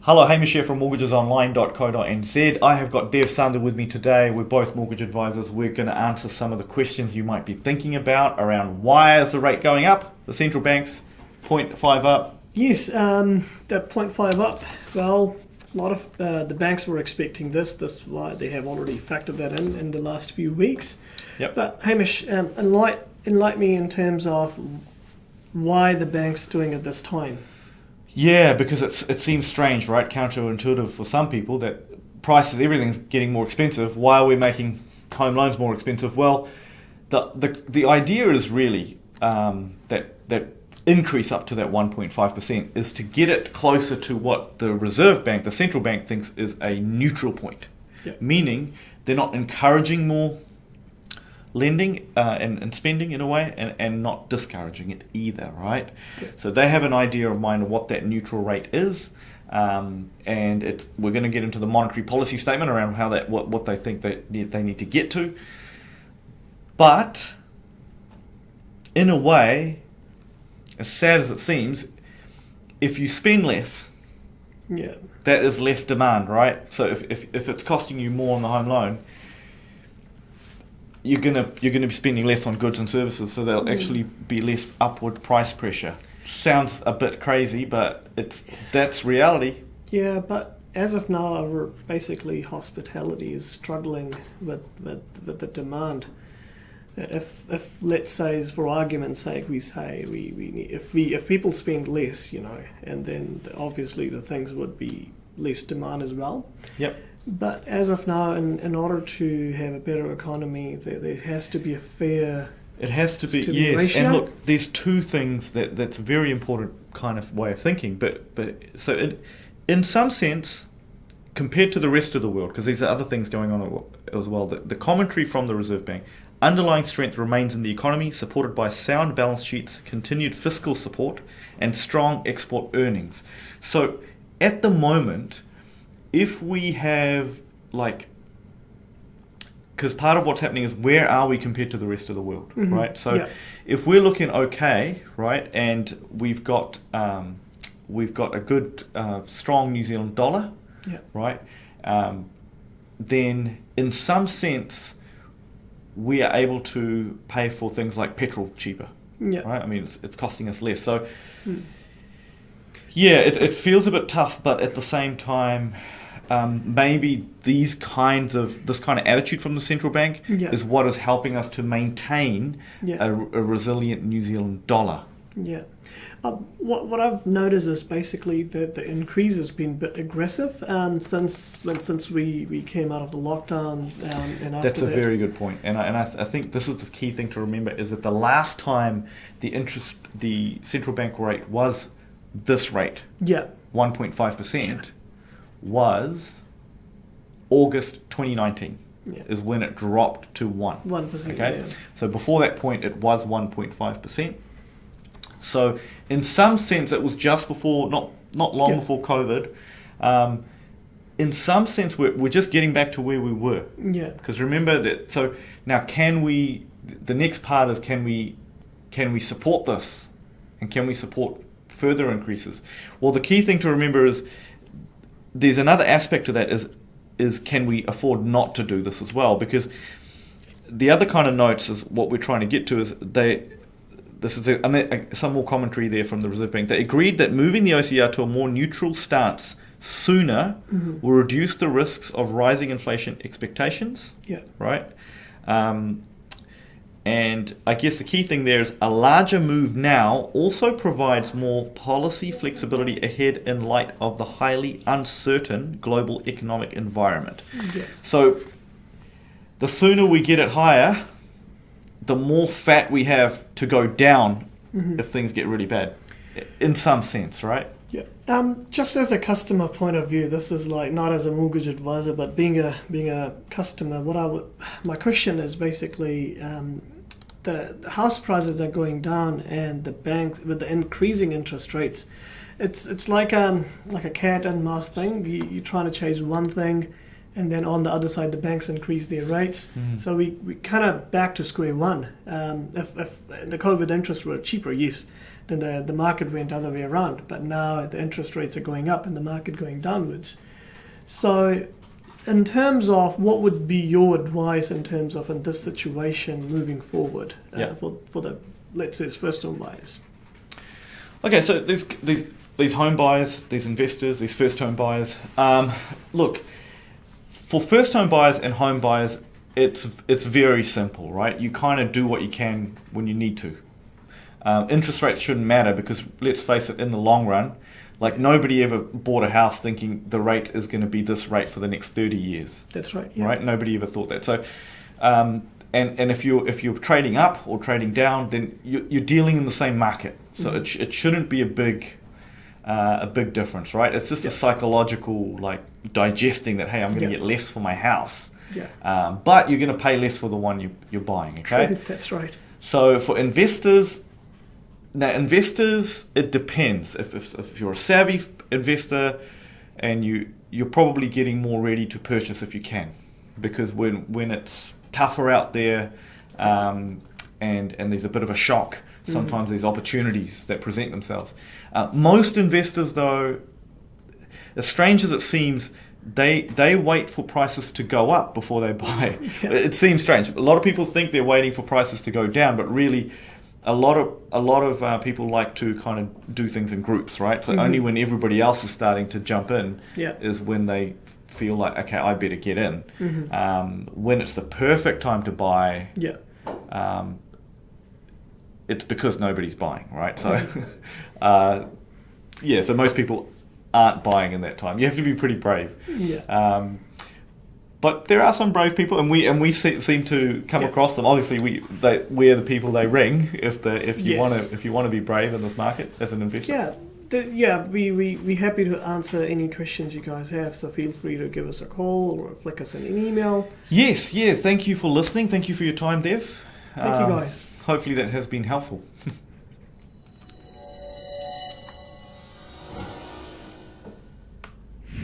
Hello, Hamish here from mortgagesonline.co.nz. I have got Dev Sander with me today. We're both mortgage advisors. We're going to answer some of the questions you might be thinking about around why is the rate going up? The central bank's 0.5 up. Yes, that 0.5 up. Well, a lot of the banks were expecting this. That's why they have already factored that in the last few weeks. Yep. But Hamish, enlighten me in terms of why the bank's doing it this time. Yeah, because it seems strange, right? Counterintuitive for some people that everything's getting more expensive. Why are we making home loans more expensive? Well, the idea is really that increase up to that 1.5% is to get it closer to what the Reserve Bank, the central bank, thinks is a neutral point. Yep. Meaning they're not encouraging more lending and spending in a way, and not discouraging it either, right? Yeah. So they have an idea of mind of what that neutral rate is, and we're going to get into the monetary policy statement around how what they think that they need to get to. But in a way, as sad as it seems, if you spend less, Yeah. that is less demand, right? So if it's costing you more on the home loan, you're gonna be spending less on goods and services, so there'll actually be less upward price pressure. Sounds a bit crazy, but that's reality. Yeah, but as of now, basically hospitality is struggling with the demand. That if let's say, for argument's sake, we say we need, if people spend less, and then obviously the things would be less demand as well. Yep. But as of now, in order to have a better economy, there has to be a fair. It has to be, to yes. ratio. And look, there's two things that's a very important kind of way of thinking. But so in some sense, compared to the rest of the world, because there's other things going on as well, the commentary from the Reserve Bank, underlying strength remains in the economy, supported by sound balance sheets, continued fiscal support, and strong export earnings. So at the moment, if we have, because part of what's happening is where are we compared to the rest of the world, Mm-hmm. right? So Yeah. if we're looking okay, right, and we've got a good strong New Zealand dollar, Yeah. right, then in some sense we are able to pay for things like petrol cheaper, Yeah. right? I mean, it's costing us less. So Mm. yeah, it feels a bit tough, but at the same time, maybe this kind of attitude from the central bank Yeah. is what is helping us to maintain Yeah. a resilient New Zealand dollar. Yeah. What I've noticed is basically that the increase has been a bit aggressive since we came out of the lockdown. And after That's a that. very good point, and I think this is the key thing to remember, is that the last time the central bank rate was this rate, Yeah. 1.5%, was August 2019. Yeah. Is when it dropped to 1%. Okay, Yeah. so before that point it was 1.5%. So in some sense it was just before, not long Yeah. before COVID. In some sense we're just getting back to where we were. Yeah. Because remember that. So now the next part is can we support this, and can we support further increases? Well, the key thing to remember is there's another aspect to that is can we afford not to do this as well? Because the other kind of notes is what we're trying to get to is this is some more commentary there from the Reserve Bank. They agreed that moving the OCR to a more neutral stance sooner Mm-hmm. will reduce the risks of rising inflation expectations. Yeah. Right? And I guess the key thing there is a larger move now also provides more policy flexibility ahead in light of the highly uncertain global economic environment. Yeah. So the sooner we get it higher, the more fat we have to go down Mm-hmm. if things get really bad, in some sense, right? Yeah. Just as a customer point of view, this is not as a mortgage advisor, but being a customer, my question is basically the house prices are going down, and the banks with the increasing interest rates, it's like a cat and mouse thing. You're trying to chase one thing, and then on the other side the banks increase their rates. Mm-hmm. So we kind of back to square one. If the COVID interest were cheaper, yes, then the market went the other way around. But now the interest rates are going up and the market going downwards. So in terms of what would be your advice in terms of in this situation moving forward for the, let's say, first home buyers? Okay, so these home buyers, these investors, these first home buyers. Look, for first home buyers and home buyers, it's very simple, right? You kind of do what you can when you need to. Interest rates shouldn't matter because, let's face it, in the long run, like nobody ever bought a house thinking the rate is going to be this rate for the next 30 years. That's right. Yeah. Right? Nobody ever thought that. So, and if you're trading up or trading down, then you're dealing in the same market. So it shouldn't be a big difference, right? It's just a psychological like digesting that, hey, I'm going to get less for my house. Yeah. But you're going to pay less for the one you're buying. Okay. True. That's right. So for investors. Now, investors, it depends. If you're a savvy investor, and you're probably getting more ready to purchase if you can, because when it's tougher out there, and there's a bit of a shock, sometimes there's opportunities that present themselves. Most investors, though, as strange as it seems, they wait for prices to go up before they buy. Yeah. It seems strange. A lot of people think they're waiting for prices to go down, but really, a lot of people like to kind of do things in groups, right? So only when everybody else is starting to jump in is when they feel like, okay, I better get in. When it's the perfect time to buy, it's because nobody's buying, right? So, so most people aren't buying in that time. You have to be pretty brave. Yeah. But there are some brave people, and we seem to come across them. Obviously, we're the people they ring if you want to be brave in this market as an investor. We're happy to answer any questions you guys have. So feel free to give us a call or flick us an email. Yes, yeah. Thank you for listening. Thank you for your time, Dev. Thank you, guys. Hopefully that has been helpful.